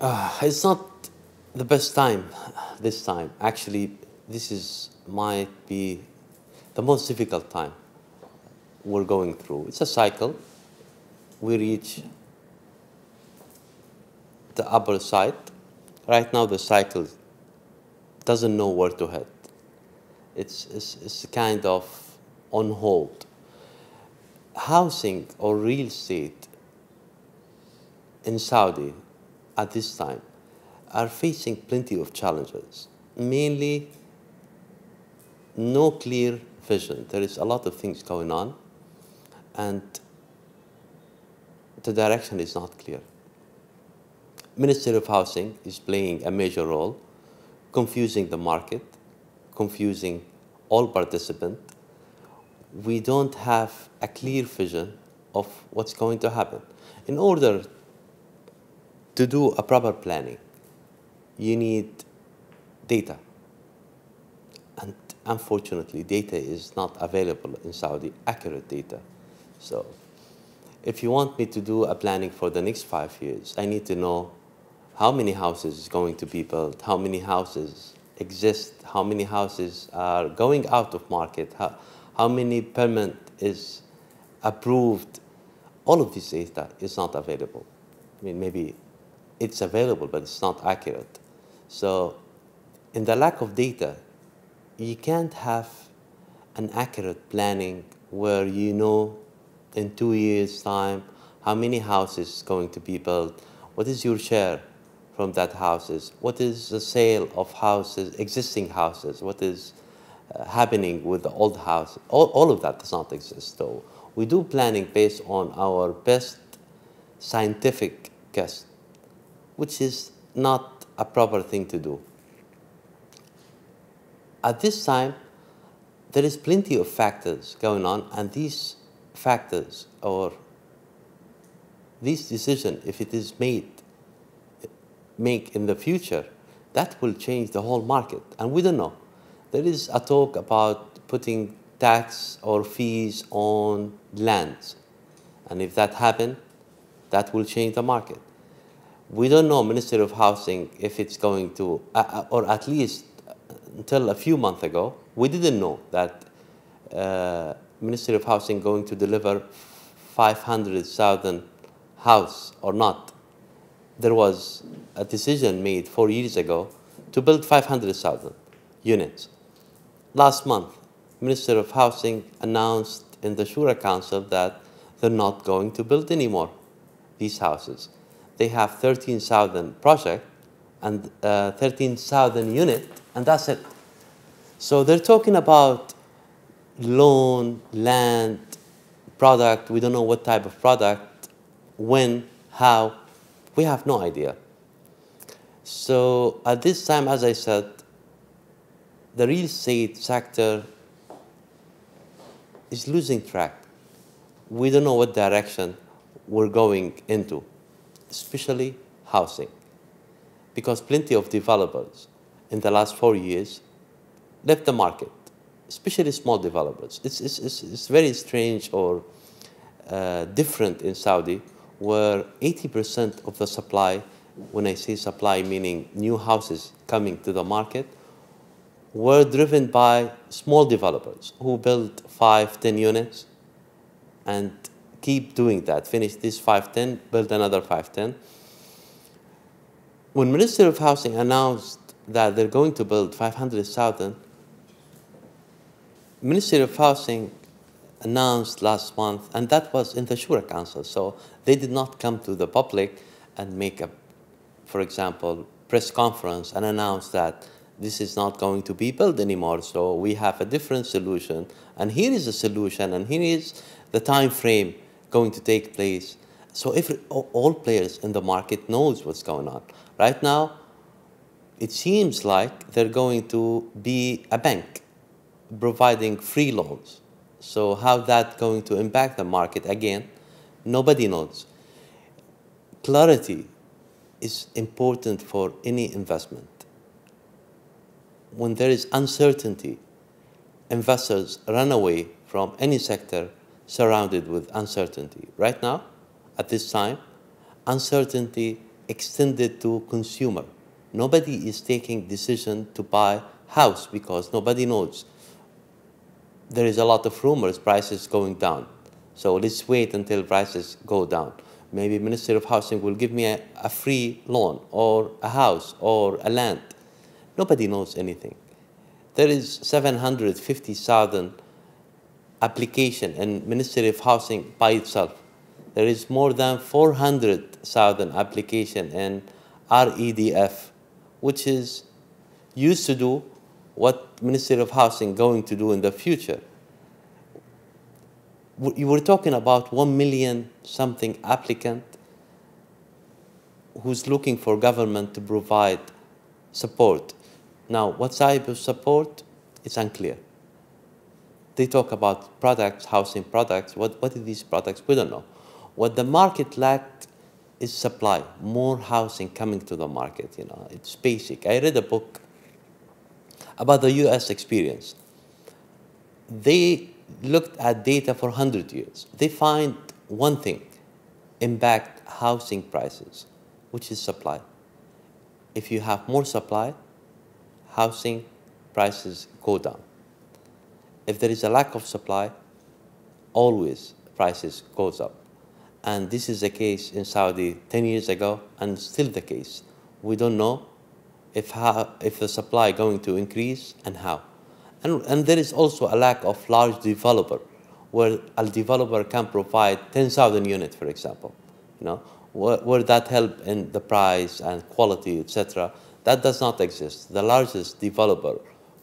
It's not the best time this time. Actually, might be the most difficult time we're going through. It's a cycle. We reach the upper side. Right now, the cycle doesn't know where to head. It's kind of on hold. Housing or real estate in Saudi at this time are facing plenty of challenges, mainly no clear vision. There is a lot of things going on, and the direction is not clear. Ministry of Housing is playing a major role, confusing the market, confusing all participants. We don't have a clear vision of what's going to happen. In order to do a proper planning, you need data. And unfortunately, data is not available in Saudi, accurate data. So if you want me to do a planning for the next 5 years, I need to know how many houses is going to be built, how many houses exist, how many houses are going out of market, how many permit is approved. All of this data is not available. I mean, maybe it's available, but it's not accurate. So in the lack of data, you can't have an accurate planning where you know in 2 years' time how many houses is going to be built, what is your share from that houses, what is the sale of houses, existing houses, what is happening with the old house. All of that does not exist. So we do planning based on our best scientific guess, which is not a proper thing to do. At this time, there is plenty of factors going on, and these factors or this decision, if it is make in the future, that will change the whole market, and we don't know. There is a talk about putting tax or fees on lands, and if that happens, that will change the market. We don't know, Ministry of Housing, if it's going to, or at least until a few months ago, we didn't know that Ministry of Housing going to deliver 500,000 house or not. There was a decision made 4 years ago to build 500,000 units. Last month, Minister of Housing announced in the Shura Council that they're not going to build anymore these houses. They have 13,000 projects and 13,000 units, and that's it. So they're talking about loan, land, product. We don't know what type of product, when, how. We have no idea. So at this time, as I said, the real estate sector is losing track. We don't know what direction we're going into, especially housing, because plenty of developers in the last 4 years left the market, especially small developers. It's very strange or different in Saudi, where 80% of the supply, when I say supply, meaning new houses coming to the market, were driven by small developers who build 5, 10 units and keep doing that. Finish this 5, 10, build another 5, 10. When Ministry of Housing announced that they're going to build 500,000, Ministry of Housing announced last month, and that was in the Shura Council. So they did not come to the public and make a, for example, press conference and announce that this is not going to be built anymore. So we have a different solution, and here is a solution, and here is the time frame going to take place. So if all players in the market knows what's going on. Right now, it seems like they're going to be a bank providing free loans. So how that's going to impact the market, again, nobody knows. Clarity is important for any investment. When there is uncertainty, investors run away from any sector surrounded with uncertainty. Right now, at this time, uncertainty extended to consumer. Nobody is taking decision to buy house because nobody knows. There is a lot of rumors prices going down. So let's wait until prices go down. Maybe Ministry of Housing will give me a free loan or a house or a land. Nobody knows anything. There is 750,000 application in Ministry of Housing by itself. There is more than 400,000 application in REDF, which is used to do what Ministry of Housing going to do in the future. You were talking about 1 million something applicant who's looking for government to provide support. Now, what type of support? It's unclear. They talk about products, housing products. What are these products? We don't know. What the market lacked is supply, more housing coming to the market. You know, it's basic. I read a book about the U.S. experience. They looked at data for 100 years. They find one thing, impact housing prices, which is supply. If you have more supply, housing prices go down. If there is a lack of supply, always prices goes up. And this is the case in Saudi 10 years ago and still the case. We don't know if the supply going to increase and how. And there is also a lack of large developer, where a developer can provide 10,000 units, for example, you know, where that help in the price and quality, etc. That does not exist. The largest developer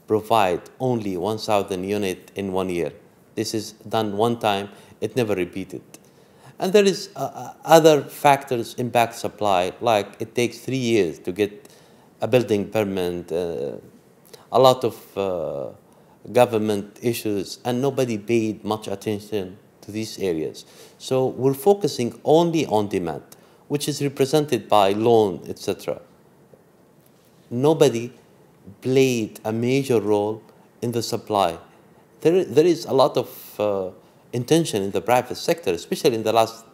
provide only 1,000 units in 1 year. This is done one time, it never repeated. And there is other factors impact supply, like it takes 3 years to get a building permit, a lot of government issues, and nobody paid much attention to these areas. So we're focusing only on demand, which is represented by loan, etc. Nobody played a major role in the supply. There is a lot of intention in the private sector, especially in the last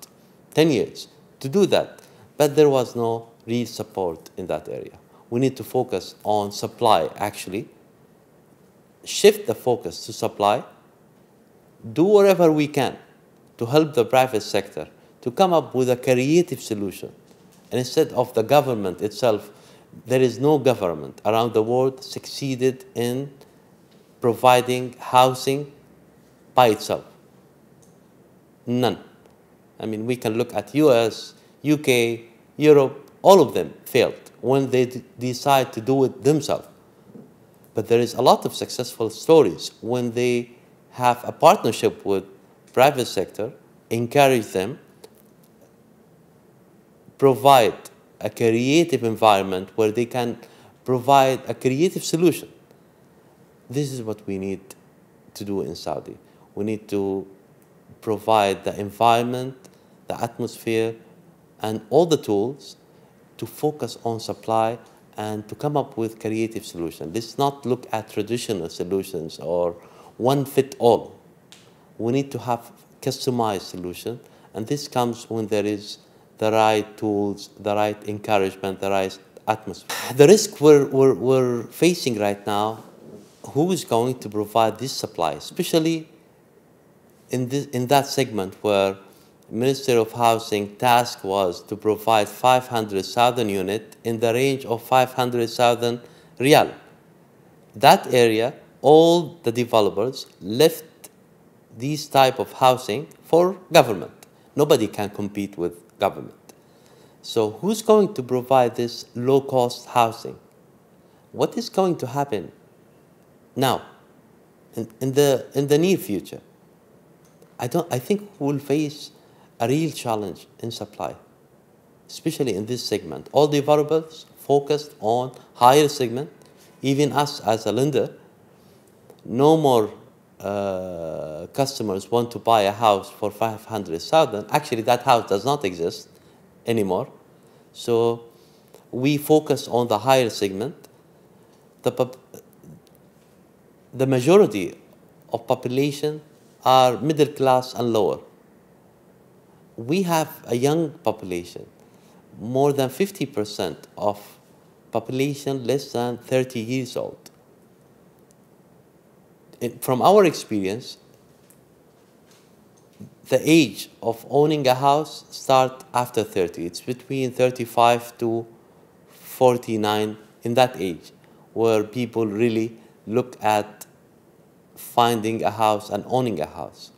10 years, to do that. But there was no real support in that area. We need to focus on supply, actually. Shift the focus to supply. Do whatever we can to help the private sector to come up with a creative solution. And instead of the government itself, there is no government around the world succeeded in providing housing by itself. None. I mean, we can look at US, UK, Europe, all of them failed when they decide to do it themselves. But there is a lot of successful stories when they have a partnership with private sector, encourage them, provide a creative environment where they can provide a creative solution. This is what we need to do in Saudi. We need to provide the environment, the atmosphere, and all the tools to focus on supply and to come up with creative solutions. Let's not look at traditional solutions or one-fit-all. We need to have customized solutions, and this comes when there is the right tools, the right encouragement, the right atmosphere. The risk we're facing right now, who is going to provide this supply, especially in that segment where Minister of Housing task was to provide 500,000 units in the range of 500,000 riyal. That area, all the developers left these type of housing for government. Nobody can compete with government. So who's going to provide this low-cost housing? What is going to happen now, in the near future? I think we'll face a real challenge in supply, especially in this segment. All developers focused on higher segment, even us as a lender. No more customers want to buy a house for 500,000. Actually, that house does not exist anymore. So we focus on the higher segment. The majority of population are middle class and lower. We have a young population, more than 50% of population less than 30 years old. From our experience, the age of owning a house starts after 30. It's between 35 to 49, in that age, where people really look at finding a house and owning a house.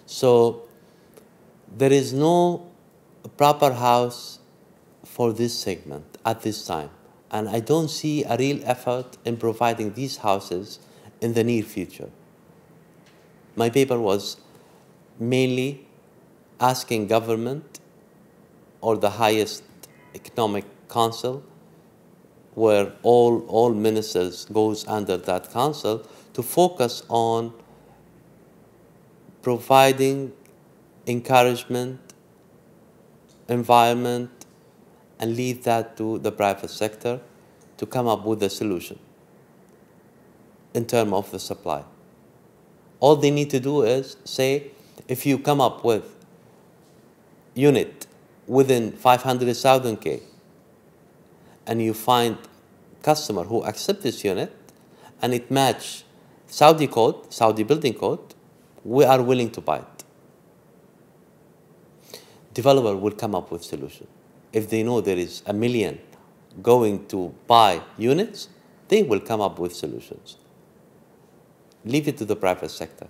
So there is no proper house for this segment at this time. And I don't see a real effort in providing these houses in the near future. My paper was mainly asking government or the highest economic council, where all ministers goes under that council, to focus on providing encouragement, environment, and leave that to the private sector to come up with a solution in terms of the supply. All they need to do is say, if you come up with unit within 500,000 K and you find customer who accept this unit and it match Saudi code, Saudi building code, we are willing to buy it. Developer will come up with solution. If they know there is 1 million going to buy units, they will come up with solutions. Leave it to the private sector.